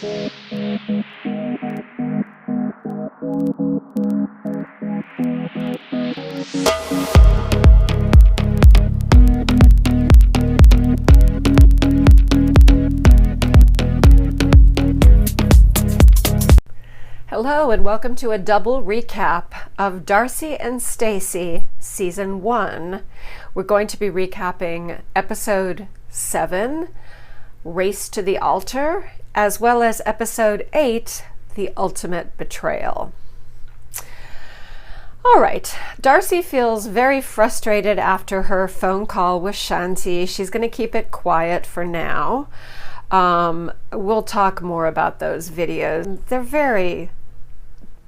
Hello and welcome to a double recap of Darcey and Stacey Season 1. We're going to be recapping Episode 7, Race to the Altar, as well as Episode 8, The Ultimate Betrayal. All right, Darcey feels very frustrated after her phone call with Shanti. She's going to keep it quiet for now. We'll talk more about those videos. They're very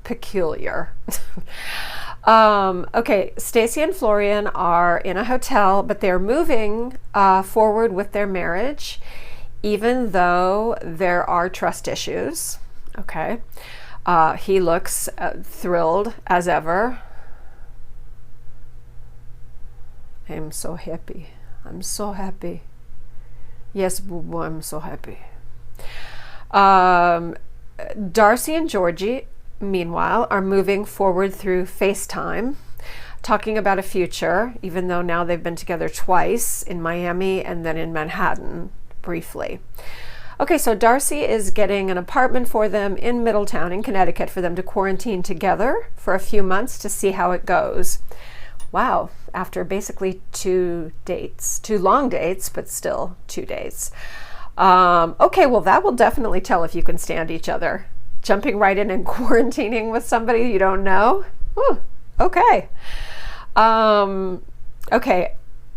peculiar. Okay, Stacey and Florian are in a hotel, but they're moving forward with their marriage, even though there are trust issues. Okay, he looks thrilled as ever. I'm so happy. I'm so happy. Yes, boo-boo, I'm so happy. Darcey and Georgi, meanwhile, are moving forward through FaceTime, talking about a future, even though now they've been together twice, in Miami and then in Manhattan, briefly. Okay, so Darcey is getting an apartment for them in Middletown in Connecticut for them to quarantine together for a few months to see how it goes. Wow, after basically 2 dates, 2 long dates, but still 2 dates. Okay, well, that will definitely tell if you can stand each other. Jumping right in and quarantining with somebody you don't know? Ooh, okay.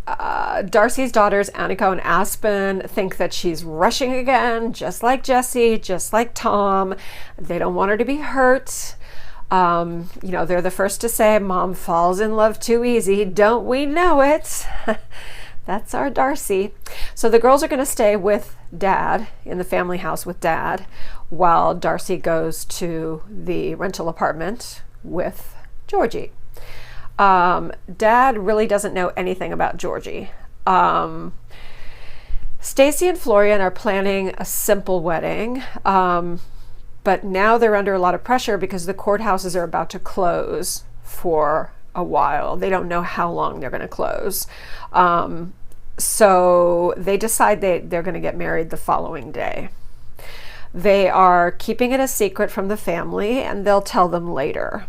Darcey's daughters, Annika and Aspen, think that she's rushing again, just like Jessie, just like Tom. They don't want her to be hurt. You know, they're the first to say, Mom falls in love too easy. Don't we know it? That's our Darcey. So the girls are going to stay with Dad in the family house with Dad while Darcey goes to the rental apartment with Georgi. Dad really doesn't know anything about Georgi. Stacey and Florian are planning a simple wedding, but now they're under a lot of pressure because the courthouses are about to close for a while. They don't know how long they're going to close. So they decide they're going to get married the following day. They are keeping it a secret from the family, and they'll tell them later.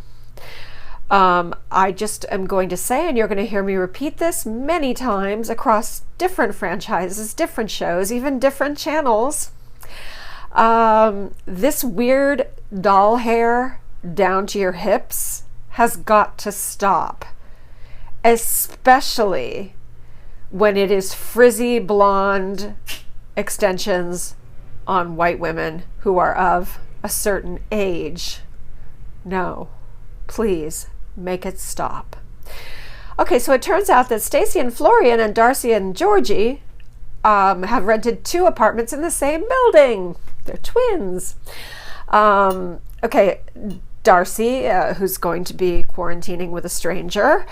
I just am going to say, and you're going to hear me repeat this many times across different franchises, different shows, even different channels. This weird doll hair down to your hips has got to stop, especially when it is frizzy blonde extensions on white women who are of a certain age. No, please make it stop. Okay, so it turns out that Stacey and Florian and Darcey and Georgi have rented 2 apartments in the same building. They're twins. Okay, Darcey, who's going to be quarantining with a stranger.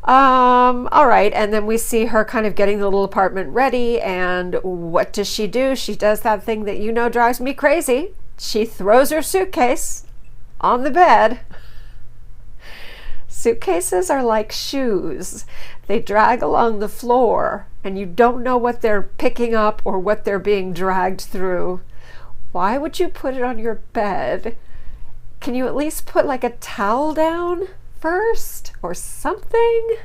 All right, and then we see her kind of getting the little apartment ready, and what does she do? She does that thing that you know drives me crazy. She throws her suitcase on the bed. Suitcases are like shoes. They drag along the floor, and you don't know what they're picking up or what they're being dragged through. Why would you put it on your bed? Can you at least put like a towel down first or something?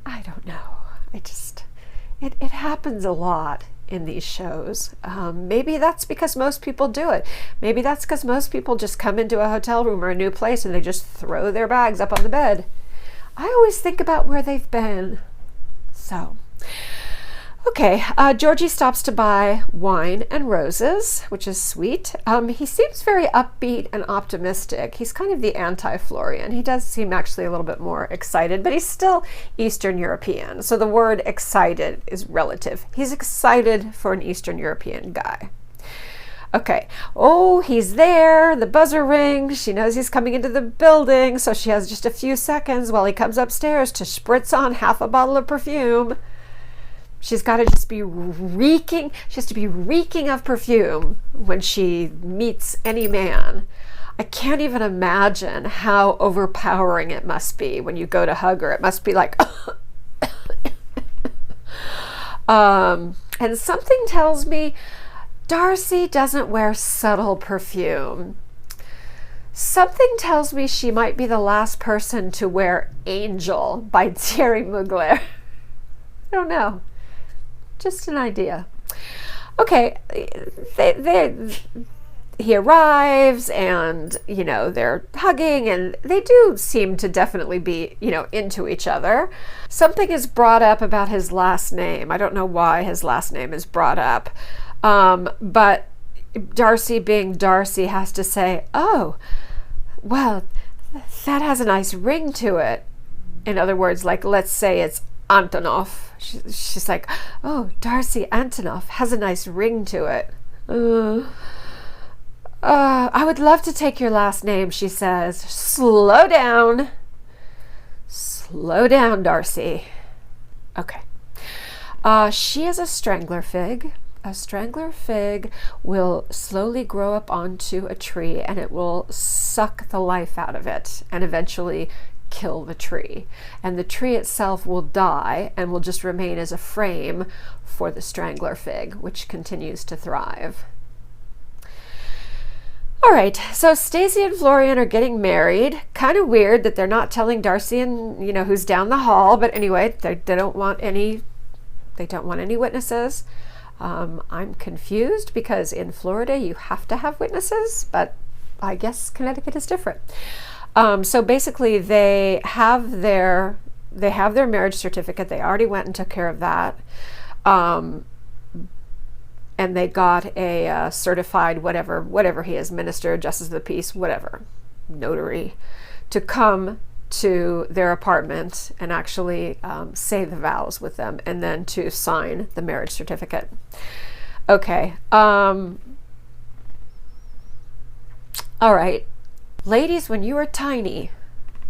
I don't know. It happens a lot in these shows. Maybe that's because most people do it. Maybe that's because most people just come into a hotel room or a new place and they just throw their bags up on the bed. I always think about where they've been. So, okay, Georgi stops to buy wine and roses, which is sweet. He seems very upbeat and optimistic. He's kind of the anti-Florian. He does seem actually a little bit more excited, but he's still Eastern European. So the word excited is relative. He's excited for an Eastern European guy. Okay, oh, he's there. The buzzer rings. She knows he's coming into the building, so she has just a few seconds while he comes upstairs to spritz on half a bottle of perfume. She's got to just be reeking. She has to be reeking of perfume when she meets any man. I can't even imagine how overpowering it must be when you go to hug her. It must be like, and something tells me Darcey doesn't wear subtle perfume. Something tells me she might be the last person to wear Angel by Thierry Mugler. I don't know. Just an idea. Okay, he arrives and, you know, they're hugging and they do seem to definitely be, you know, into each other. Something is brought up about his last name. I don't know why his last name is brought up. But Darcey, being Darcey, has to say, oh, well, that has a nice ring to it. In other words, like, let's say it's Antonov. She's like, oh, Darcey Antonov has a nice ring to it. I would love to take your last name, she says. Slow down. Slow down, Darcey. Okay. She is a strangler fig. A strangler fig will slowly grow up onto a tree and it will suck the life out of it and eventually kill the tree. And the tree itself will die and will just remain as a frame for the strangler fig, which continues to thrive. All right, so Stacey and Florian are getting married. Kind of weird that they're not telling Darcey and, you know, who's down the hall, but anyway, they don't want any witnesses. I'm confused because in Florida you have to have witnesses, but I guess Connecticut is different. So basically they have their marriage certificate. They already went and took care of that. And they got a certified whatever he is, minister, justice of the peace, whatever, notary, to come to their apartment and actually say the vows with them and then to sign the marriage certificate. Okay. All right. Ladies, when you are tiny,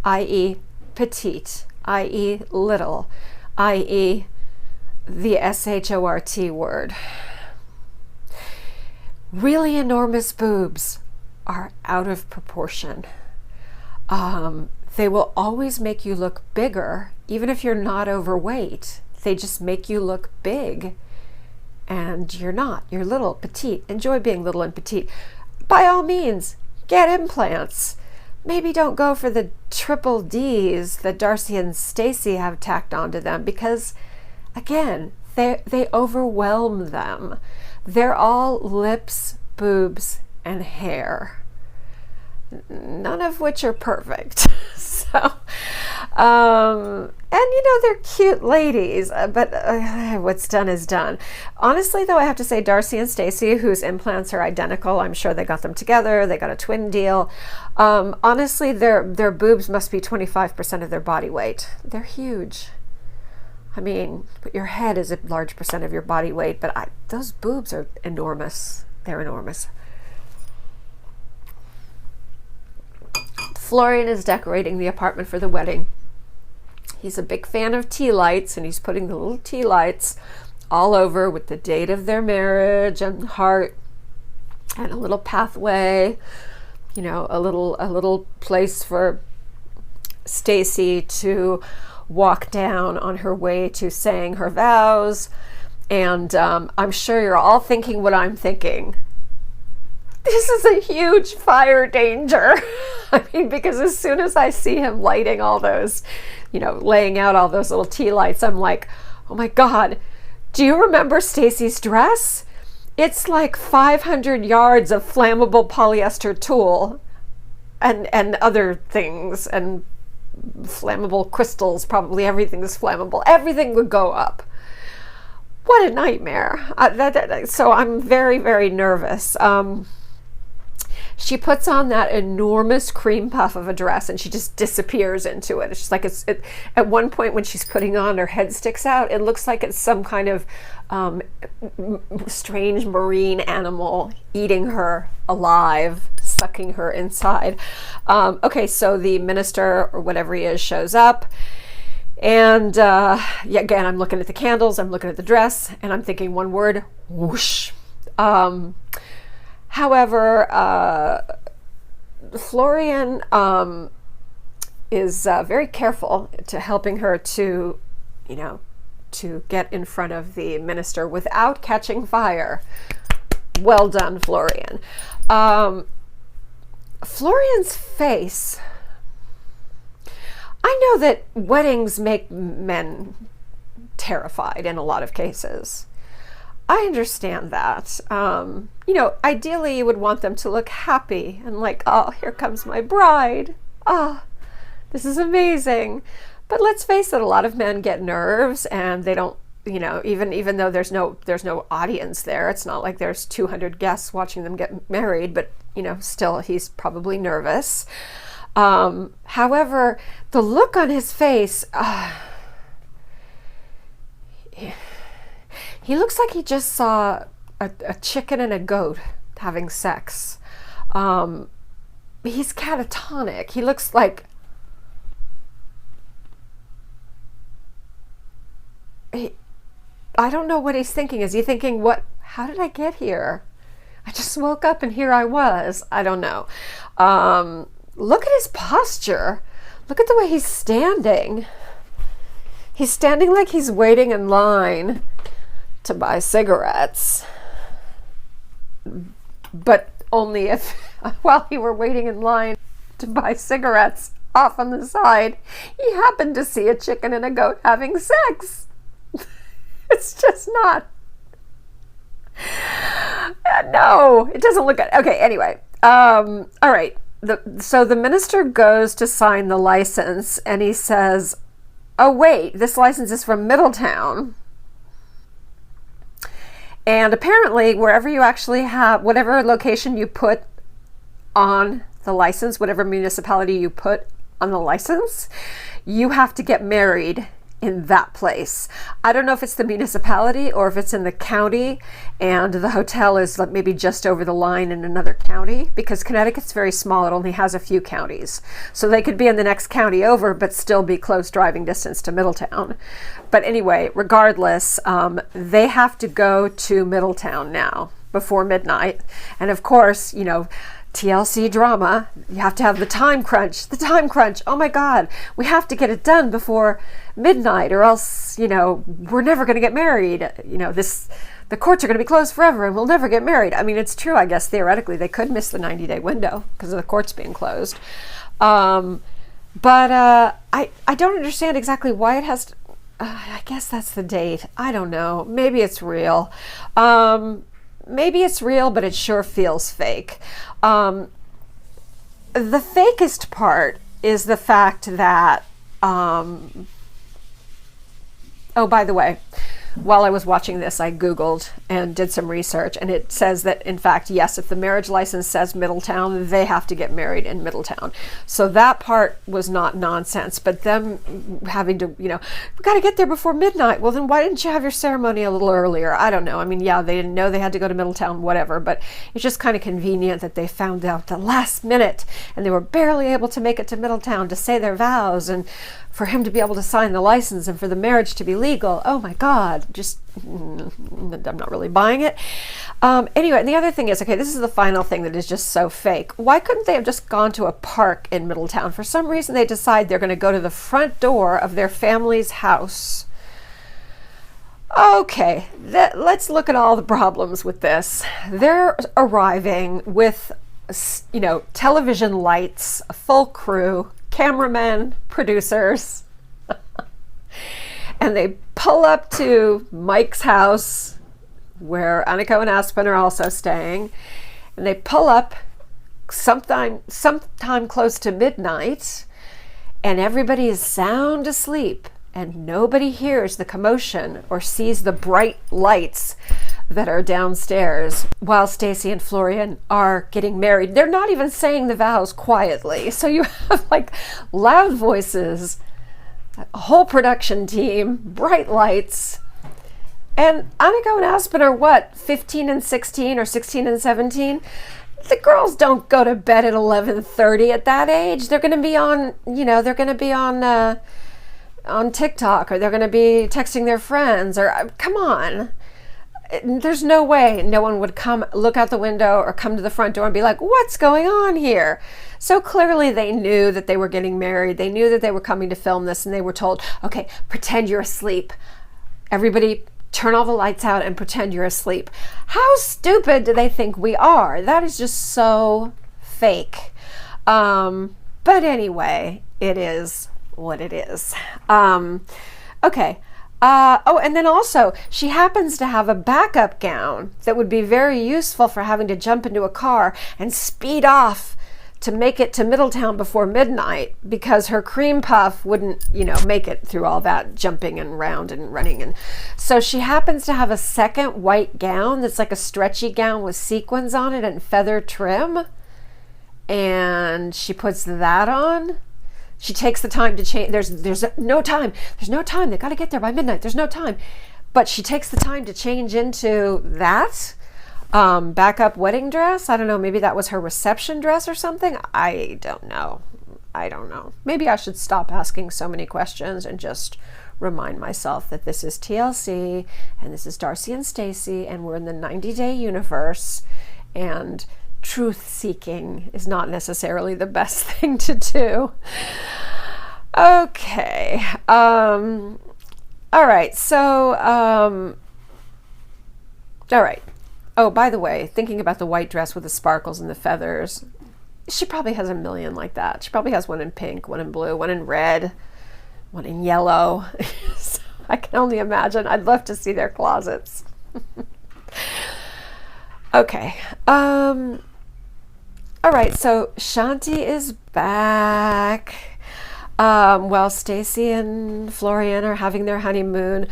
i.e. petite, i.e. little, i.e. the SHORT word, really enormous boobs are out of proportion. They will always make you look bigger, even if you're not overweight. They just make you look big, and you're not. You're little, petite. Enjoy being little and petite. By all means, get implants. Maybe don't go for the triple Ds that Darcey and Stacey have tacked onto them because, again, they overwhelm them. They're all lips, boobs, and hair. None of which are perfect. So, and you know, they're cute ladies, but what's done is done. Honestly, though, I have to say Darcey and Stacey, whose implants are identical, I'm sure they got them together. They got a twin deal. Honestly, their boobs must be 25% of their body weight. They're huge. I mean, your head is a large percent of your body weight, but those boobs are enormous. They're enormous. Florian is decorating the apartment for the wedding. He's a big fan of tea lights, and he's putting the little tea lights all over with the date of their marriage and heart and a little pathway, you know, a little place for Stacey to walk down on her way to saying her vows. And I'm sure you're all thinking what I'm thinking. This is a huge fire danger. I mean, because as soon as I see him lighting all those, you know, laying out all those little tea lights, I'm like, oh my God, do you remember Stacey's dress? It's like 500 yards of flammable polyester tulle and other things and flammable crystals. Probably everything is flammable. Everything would go up. What a nightmare. So I'm very, very nervous. She puts on that enormous cream puff of a dress and she just disappears into it. It's just like at one point when she's putting on, her head sticks out. It looks like it's some kind of strange marine animal eating her alive, sucking her inside. Okay, so the minister or whatever he is shows up, And yeah, again, I'm looking at the candles, I'm looking at the dress, and I'm thinking one word, whoosh. However, Florian is very careful to helping her to, to get in front of the minister without catching fire. Well done, Florian. Florian's face. I know that weddings make men terrified in a lot of cases. I understand that. Ideally you would want them to look happy and like, oh, here comes my bride. Ah, this is amazing. But let's face it, a lot of men get nerves and they don't, even though there's no audience there, it's not like there's 200 guests watching them get married, but still he's probably nervous. However, the look on his face, he looks like he just saw a chicken and a goat having sex. He's catatonic. He looks like I don't know what he's thinking. Is he thinking, how did I get here? I just woke up and here I was. I don't know. Look at his posture. Look at the way he's standing. He's standing like he's waiting in line to buy cigarettes. But only if, while he were waiting in line to buy cigarettes off on the side, he happened to see a chicken and a goat having sex. It's just not. No, it doesn't look good. Okay, anyway. All right. So the minister goes to sign the license and he says, oh, wait, this license is from Middletown. And apparently, wherever you actually have, whatever location you put on the license, whatever municipality you put on the license, you have to get married in that place. I don't know if it's the municipality or if it's in the county and the hotel is like maybe just over the line in another county, because Connecticut's very small. It only has a few counties. So they could be in the next county over, but still be close driving distance to Middletown. But anyway, regardless, they have to go to Middletown now before midnight. And of course, TLC drama, you have to have the time crunch. Oh my God, we have to get it done before midnight or else, we're never going to get married. The courts are going to be closed forever and we'll never get married. I mean, it's true, I guess, theoretically, they could miss the 90-day window because of the courts being closed. But I don't understand exactly why it has to, I guess that's the date. I don't know. Maybe it's real. Maybe it's real, but it sure feels fake. The fakest part is the fact that, oh, by the way, while I was watching this, I Googled and did some research, and it says that, in fact, yes, if the marriage license says Middletown, they have to get married in Middletown. So that part was not nonsense, but them having to, we got to get there before midnight. Well, then why didn't you have your ceremony a little earlier? I don't know. I mean, yeah, they didn't know they had to go to Middletown, whatever, but it's just kind of convenient that they found out the last minute, and they were barely able to make it to Middletown to say their vows, and for him to be able to sign the license and for the marriage to be legal. Oh my God, I'm not really buying it. Anyway, and the other thing is, okay, this is the final thing that is just so fake. Why couldn't they have just gone to a park in Middletown? For some reason, they decide they're going to go to the front door of their family's house. Okay, let's look at all the problems with this. They're arriving with, television lights, a full crew, cameramen, producers, and they pull up to Mike's house where Annika and Aspen are also staying, and they pull up sometime close to midnight, and everybody is sound asleep and nobody hears the commotion or sees the bright lights that are downstairs while Stacey and Florian are getting married. They're not even saying the vows quietly. So you have like loud voices, a whole production team, bright lights. And Annika and Aspen are what, 15 and 16 or 16 and 17? The girls don't go to bed at 11:30 at that age. They're going to be on, on TikTok, or they're going to be texting their friends, or come on. There's no way no one would come look out the window or come to the front door and be like, what's going on here? So clearly they knew that they were getting married. They knew that they were coming to film this, and they were told, okay, pretend you're asleep. Everybody turn all the lights out and pretend you're asleep. How stupid do they think we are? That is just so fake. But anyway, it is what it is. Okay. Oh, and then also, she happens to have a backup gown that would be very useful for having to jump into a car and speed off to make it to Middletown before midnight, because her cream puff wouldn't, make it through all that jumping and round and running. And so she happens to have a second white gown that's like a stretchy gown with sequins on it and feather trim. And she puts that on. She takes the time to change. There's no time. There's no time. They got to get there by midnight. There's no time. But she takes the time to change into that backup wedding dress. I don't know. Maybe that was her reception dress or something. I don't know. Maybe I should stop asking so many questions and just remind myself that this is TLC and this is Darcey and Stacey, and we're in the 90-day universe, and truth-seeking is not necessarily the best thing to do. Okay. All right. So, all right. Oh, by the way, thinking about the white dress with the sparkles and the feathers, she probably has a million like that. She probably has one in pink, one in blue, one in red, one in yellow. So I can only imagine. I'd love to see their closets. Okay. All right, so Shanti is back. While Stacey and Florian are having their honeymoon,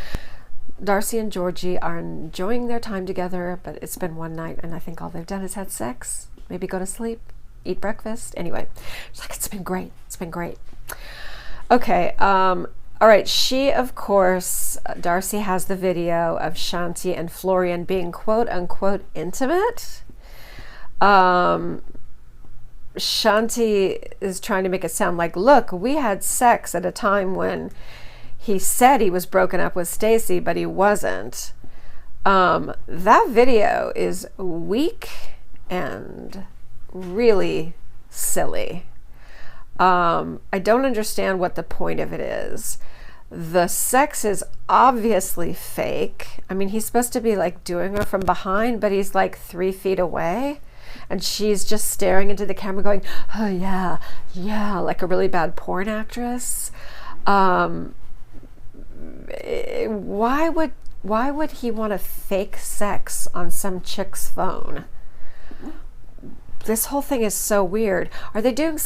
Darcey and Georgi are enjoying their time together, but it's been one night, and I think all they've done is had sex, maybe go to sleep, eat breakfast. Anyway, she's like, it's been great. It's been great. Okay, all right, she, of course, Darcey has the video of Shanti and Florian being quote-unquote intimate. Shanti is trying to make it sound like, look, we had sex at a time when he said he was broken up with Stacey, but he wasn't. That video is weak and really silly. I don't understand what the point of it is. The sex is obviously fake. I mean, he's supposed to be like doing her from behind, but he's like 3 feet away. And she's just staring into the camera going, oh yeah, like a really bad porn actress. Why would he want to fake sex on some chick's phone? This whole thing is so weird. Are they doing is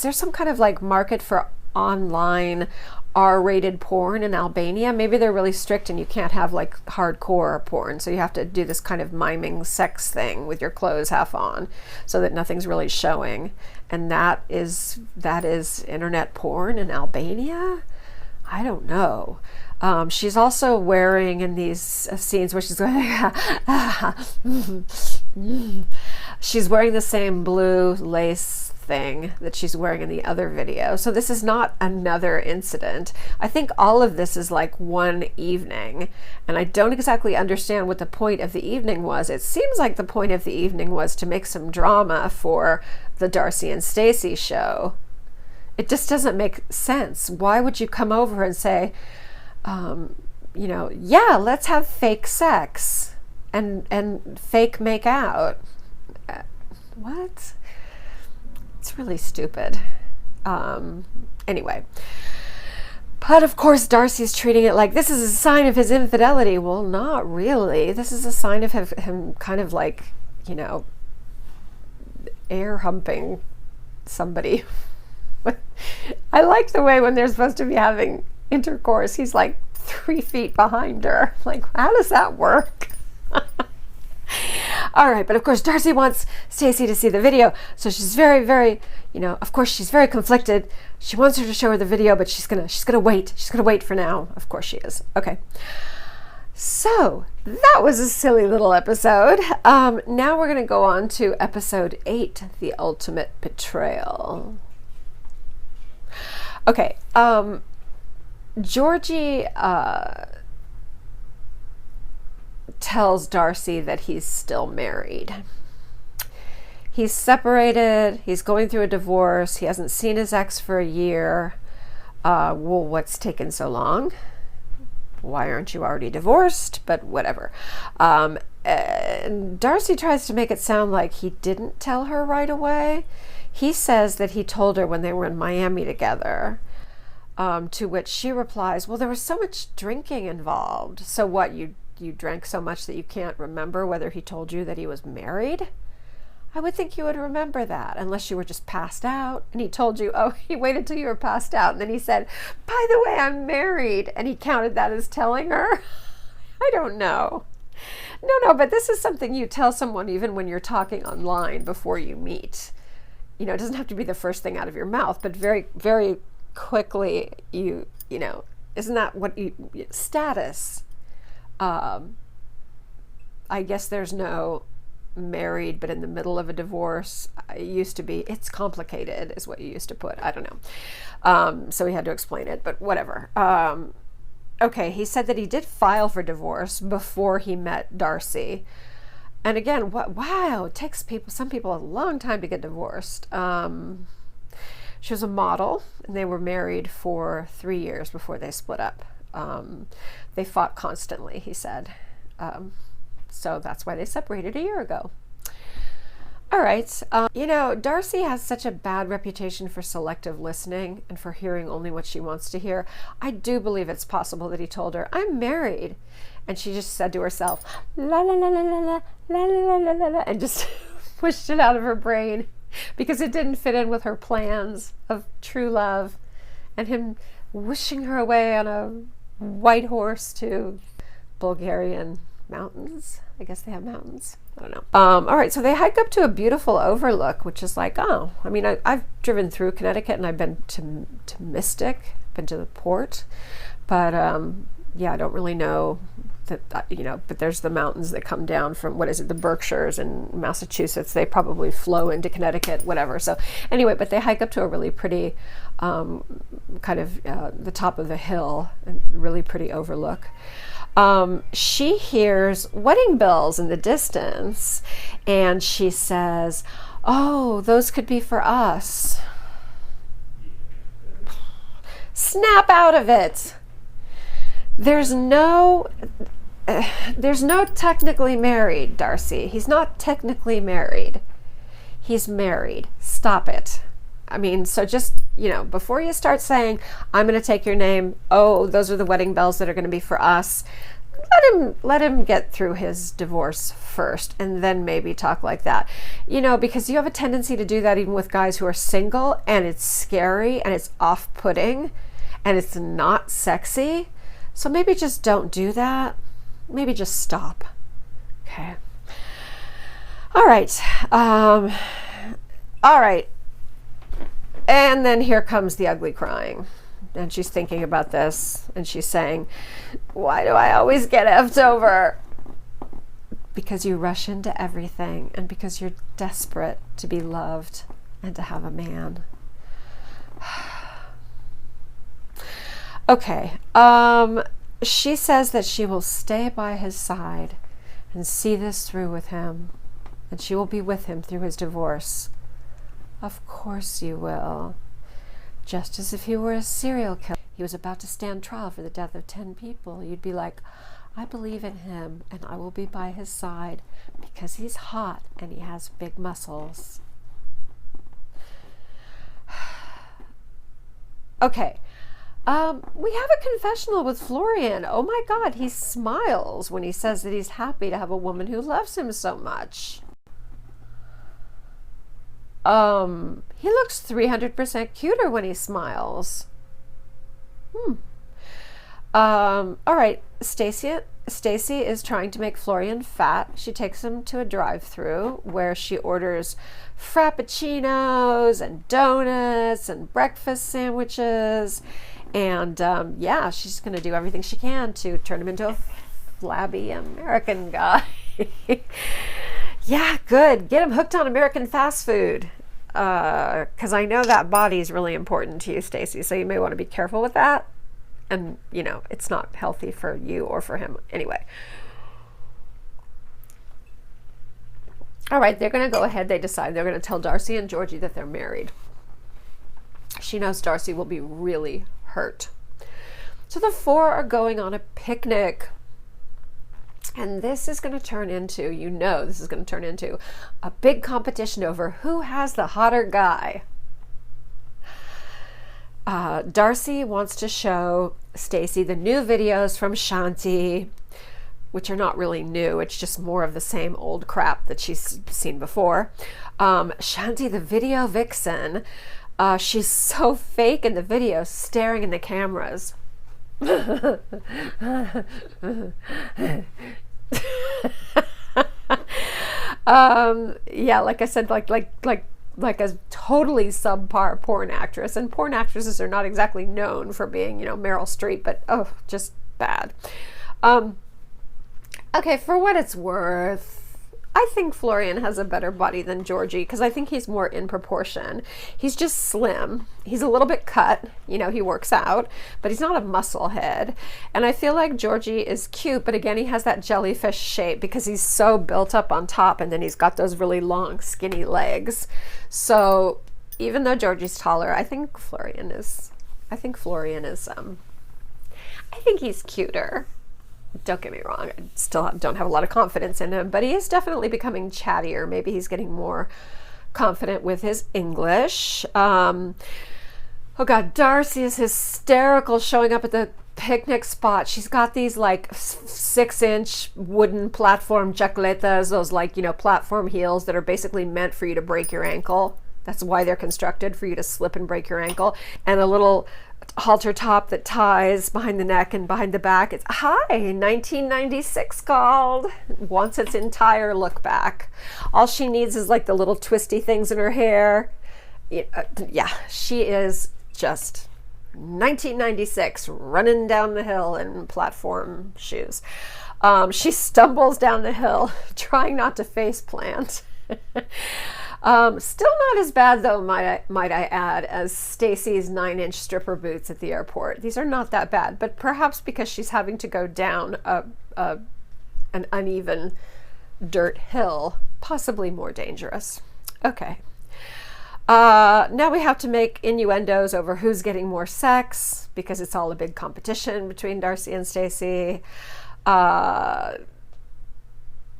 there some kind of like market for online R-rated porn in Albania? Maybe they're really strict and you can't have like hardcore porn, so you have to do this kind of miming sex thing with your clothes half on so that nothing's really showing, and that is internet porn in Albania? I don't know. She's also wearing, in these scenes where she's going she's wearing the same blue lace thing that she's wearing in the other video. So this is not another incident. I think all of this is like one evening, and I don't exactly understand what the point of the evening was. It seems like the point of the evening was to make some drama for the Darcey and Stacey show. It just doesn't make sense. Why would you come over and say, yeah, let's have fake sex and fake make out? What? It's really stupid. Anyway. But of course, Darcey's treating it like this is a sign of his infidelity. Well, not really. This is a sign of him kind of like, air humping somebody. I like the way when they're supposed to be having intercourse, he's like 3 feet behind her. Like, how does that work? All right, but of course Darcey wants Stacey to see the video, so she's very, very, of course she's very conflicted. She wants her to show her the video, but she's gonna wait. She's gonna wait for now. Of course she is. Okay. So that was a silly little episode. Now we're gonna go on to episode 8, The Ultimate Betrayal. Okay. Georgi tells Darcey that he's still married. He's separated, he's going through a divorce, he hasn't seen his ex for a year. Well, what's taken so long? Why aren't you already divorced? But whatever. And Darcey tries to make it sound like he didn't tell her right away. He says that he told her when they were in Miami together, to which she replies, well, there was so much drinking involved. So what, you drank so much that you can't remember whether he told you that he was married? I would think you would remember that, unless you were just passed out and he told you, oh, he waited till you were passed out and then he said, by the way, I'm married, and he counted that as telling her. I don't know. No, but this is something you tell someone even when you're talking online before you meet. You know, it doesn't have to be the first thing out of your mouth, but very, very quickly, you know, isn't that what you, status? I guess there's no married but in the middle of a divorce. It used to be, it's complicated is what you used to put. I don't know. So he had to explain it, but whatever. Okay, he said that he did file for divorce before he met Darcey. And again, wow, it takes some people a long time to get divorced. She was a model and they were married for 3 years before they split up. They fought constantly, he said. So that's why they separated a year ago. All right. You know, Darcey has such a bad reputation for selective listening and for hearing only what she wants to hear. I do believe it's possible that he told her, I'm married. And she just said to herself, la la la la la la la la la la la, and just pushed it out of her brain because it didn't fit in with her plans of true love and him wishing her away on a white horse to Bulgarian mountains. I guess they have mountains. I don't know. All right, so they hike up to a beautiful overlook, which is like, oh, I mean, I've driven through Connecticut and I've been to Mystic, been to the port, but yeah, I don't really know that, you know, but there's the mountains that come down from, what is it, the Berkshires in Massachusetts. They probably flow into Connecticut, whatever. So anyway, but they hike up to a really pretty kind of the top of the hill, and really pretty overlook. She hears wedding bells in the distance and she says, oh, those could be for us. Snap out of it. There's no technically married, Darcey. He's not technically married. He's married. Stop it. I mean, so just, you know, before you start saying, I'm going to take your name, oh, those are the wedding bells that are going to be for us, let him get through his divorce first and then maybe talk like that. You know, because you have a tendency to do that even with guys who are single, and it's scary and it's off-putting and it's not sexy. So maybe just don't do that. Maybe just stop. Okay. All right. All right. And then here comes the ugly crying. And she's thinking about this and she's saying, why do I always get effed over? Because you rush into everything and because you're desperate to be loved and to have a man. Okay. She says that she will stay by his side and see this through with him, and she will be with him through his divorce. Of course you will. Just as if he were a serial killer. He was about to stand trial for the death of 10 people. You'd be like, I believe in him and I will be by his side because he's hot and he has big muscles. Okay. We have a confessional with Florian. Oh my God, he smiles when he says that he's happy to have a woman who loves him so much. He looks 300% cuter when he smiles. All right, Stacey is trying to make Florian fat. She takes him to a drive-thru where she orders frappuccinos and donuts and breakfast sandwiches. And yeah, she's going to do everything she can to turn him into a flabby American guy. Yeah, good. Get him hooked on American fast food. Because I know that body is really important to you, Stacey. So you may want to be careful with that. And, you know, it's not healthy for you or for him anyway. All right, they're going to go ahead. They decide they're going to tell Darcey and Georgi that they're married. She knows Darcey will be really hurt. So the four are going on a picnic. And this is going to turn into, you know, this is going to turn into a big competition over who has the hotter guy. Darcey wants to show Stacey the new videos from Shanti, which are not really new. It's just more of the same old crap that she's seen before. Shanti, the video vixen, she's so fake in the video, staring in the cameras. Yeah, like I said, like a totally subpar porn actress, and porn actresses are not exactly known for being, you know, Meryl Streep, but oh, just bad. Okay, for what it's worth, I think Florian has a better body than Georgi, because I think he's more in proportion. He's just slim. He's a little bit cut. You know, he works out, but he's not a muscle head. And I feel like Georgi is cute, but again, he has that jellyfish shape because he's so built up on top, and then he's got those really long, skinny legs. So even though Georgi's taller, I think Florian is, I think he's cuter. Don't get me wrong, I still don't have a lot of confidence in him, but he is definitely becoming chattier. Maybe he's getting more confident with his English. Oh God, Darcey is hysterical showing up at the picnic spot. She's got these like 6-inch wooden platform chancletas, those like, you know, platform heels that are basically meant for you to break your ankle. That's why they're constructed, for you to slip and break your ankle. And a little halter top that ties behind the neck and behind the back. It's 1996 called. Wants its entire look back. All she needs is like the little twisty things in her hair. Yeah, she is just 1996 running down the hill in platform shoes. She stumbles down the hill trying not to face plant. Still not as bad, though, might I add, as Stacey's 9-inch stripper boots at the airport. These are not that bad, but perhaps because she's having to go down an uneven dirt hill, possibly more dangerous. Okay. Now we have to make innuendos over who's getting more sex, because it's all a big competition between Darcey and Stacey.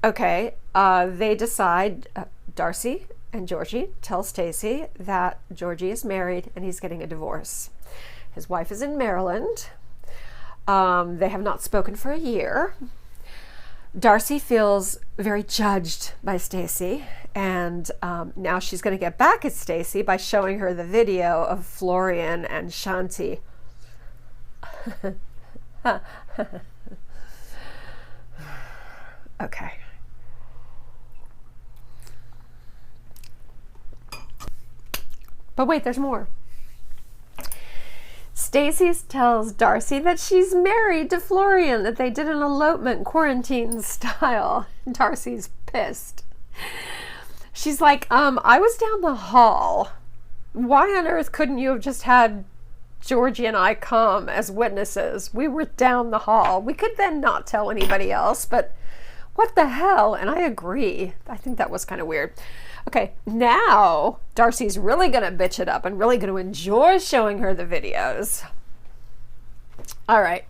Okay. They decide, Darcey and Georgi tell Stacey that Georgi is married and he's getting a divorce. His wife is in Maryland. They have not spoken for a year. Darcey feels very judged by Stacey, and now she's going to get back at Stacey by showing her the video of Florian and Shanti. Okay. But wait, there's more. Stacey tells Darcey that she's married to Florian, that they did an elopement quarantine style. Darcey's pissed. She's like, I was down the hall. Why on earth couldn't you have just had Georgi and I come as witnesses? We were down the hall. We could then not tell anybody else, but what the hell? And I agree. I think that was kind of weird. Okay, now Darcey's really going to bitch it up and really going to enjoy showing her the videos. All right.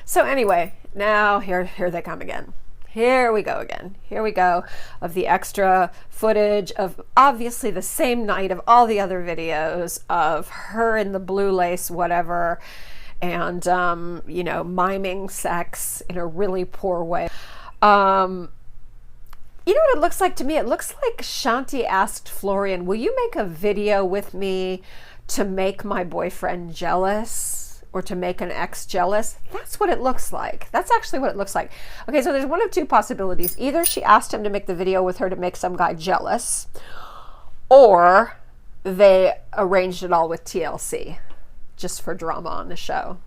So anyway, now here they come again. Here we go again. Here we go of the extra footage of obviously the same night of all the other videos of her in the blue lace, whatever, and, you know, miming sex in a really poor way. You know what it looks like to me? It looks like Shanti asked Florian, will you make a video with me to make my boyfriend jealous or to make an ex jealous? That's what it looks like. That's actually what it looks like. Okay, so there's one of two possibilities. Either she asked him to make the video with her to make some guy jealous, or they arranged it all with TLC just for drama on the show.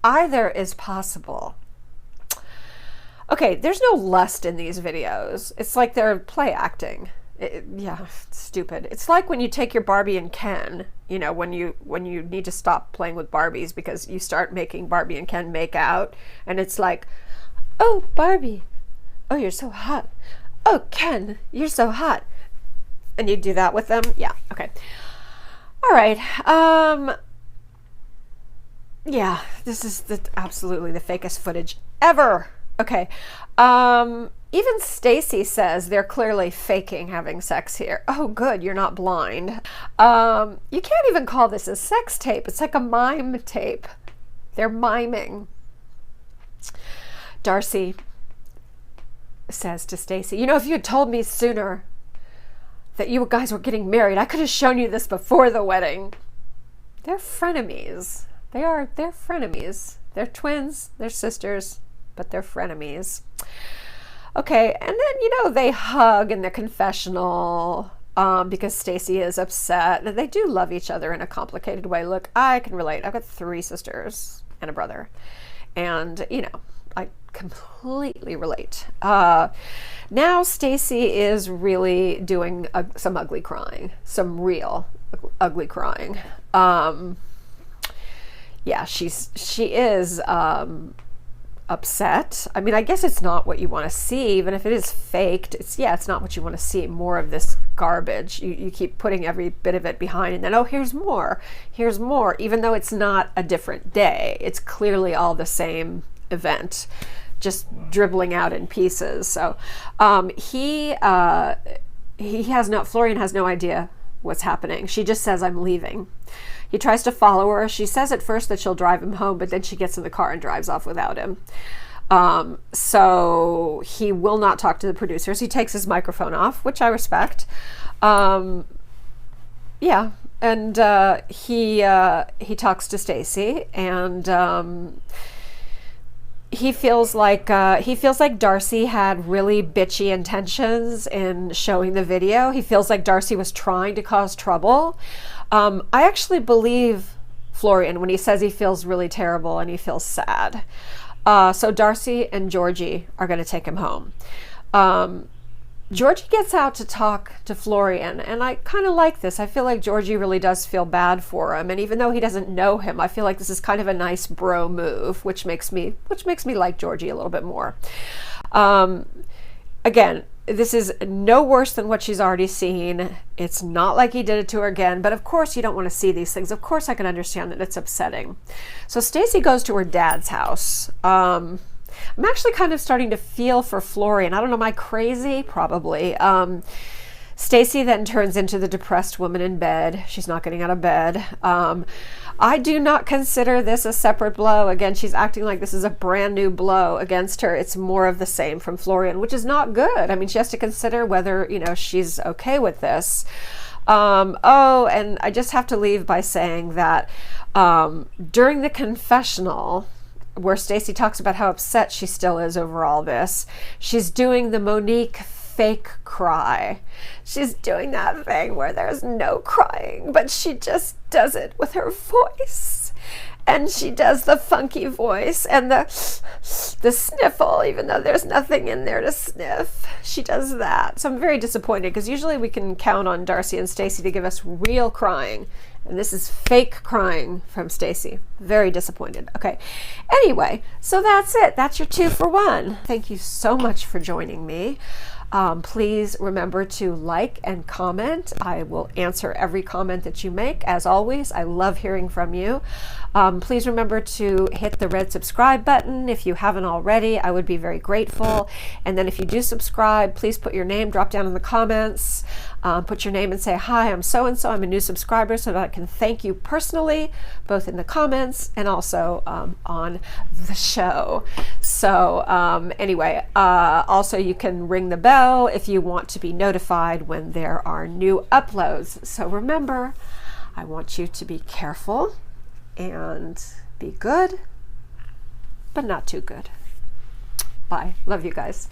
Either is possible. Okay, there's no lust in these videos. It's like they're play acting. Yeah, stupid. It's like when you take your Barbie and Ken, you know, when you need to stop playing with Barbies because you start making Barbie and Ken make out, and it's like, oh, Barbie, oh, you're so hot. Oh, Ken, you're so hot. And you do that with them? Yeah, okay. All right. Yeah, this is absolutely the fakest footage ever. Okay. Even Stacey says they're clearly faking having sex here. Oh, good, you're not blind. You can't even call this a sex tape. It's like a mime tape. They're miming. Darcey says to Stacey, you know, if you had told me sooner that you guys were getting married, I could have shown you this before the wedding. They're frenemies. They're frenemies. They're twins, they're sisters, but they're frenemies. Okay, and then, you know, they hug in the confessional because Stacey is upset. And they do love each other in a complicated way. Look, I can relate. I've got 3 sisters and a brother. And, you know, I completely relate. Now Stacey is really doing some ugly crying. Some real ugly crying. Yeah, she is upset. I mean, I guess it's not what you want to see, even if it is faked. It's not what you want to see. More of this garbage. You keep putting every bit of it behind, and then, oh, here's more, even though it's not a different day. It's clearly all the same event, just dribbling out in pieces. So Florian has no idea what's happening. She just says, I'm leaving. He tries to follow her. She says at first that she'll drive him home, but then she gets in the car and drives off without him. So he will not talk to the producers. He takes his microphone off, which I respect. Yeah, and he talks to Stacey, and he feels like Darcey had really bitchy intentions in showing the video. He feels like Darcey was trying to cause trouble. I actually believe Florian when he says he feels really terrible and he feels sad. So Darcey and Georgi are going to take him home. Georgi gets out to talk to Florian, and I kind of like this. I feel like Georgi really does feel bad for him, and even though he doesn't know him, I feel like this is kind of a nice bro move, which makes me like Georgi a little bit more. Again, this is no worse than what she's already seen. It's not like he did it to her again, but of course you don't want to see these things. Of course I can understand that it's upsetting. So Stacey goes to her dad's house. I'm actually kind of starting to feel for Florian. I don't know, am I crazy? Probably. Stacey then turns into the depressed woman in bed. She's not getting out of bed. I do not consider this a separate blow. Again, she's acting like this is a brand new blow against her. It's more of the same from Florian, which is not good. I mean, she has to consider whether, you know, she's okay with this. Oh, and I just have to leave by saying that during the confessional, where Stacey talks about how upset she still is over all this, she's doing the Monique fake cry. She's doing that thing where there's no crying, but she just does it with her voice. And she does the funky voice and the sniffle, even though there's nothing in there to sniff. She does that. So I'm very disappointed, because usually we can count on Darcey and Stacey to give us real crying. And this is fake crying from Stacey. Very disappointed. Okay. Anyway, so that's it. That's your 2 for 1. Thank you so much for joining me. Please remember to like and comment. I will answer every comment that you make. As always, I love hearing from you. Please remember to hit the red subscribe button if you haven't already. I would be very grateful. And then if you do subscribe, please put your name, drop down in the comments, put your name and say, hi, I'm so-and-so, I'm a new subscriber, so that I can thank you personally, both in the comments and also on the show. So anyway, also you can ring the bell if you want to be notified when there are new uploads. So remember, I want you to be careful and be good, but not too good. Bye. Love you guys.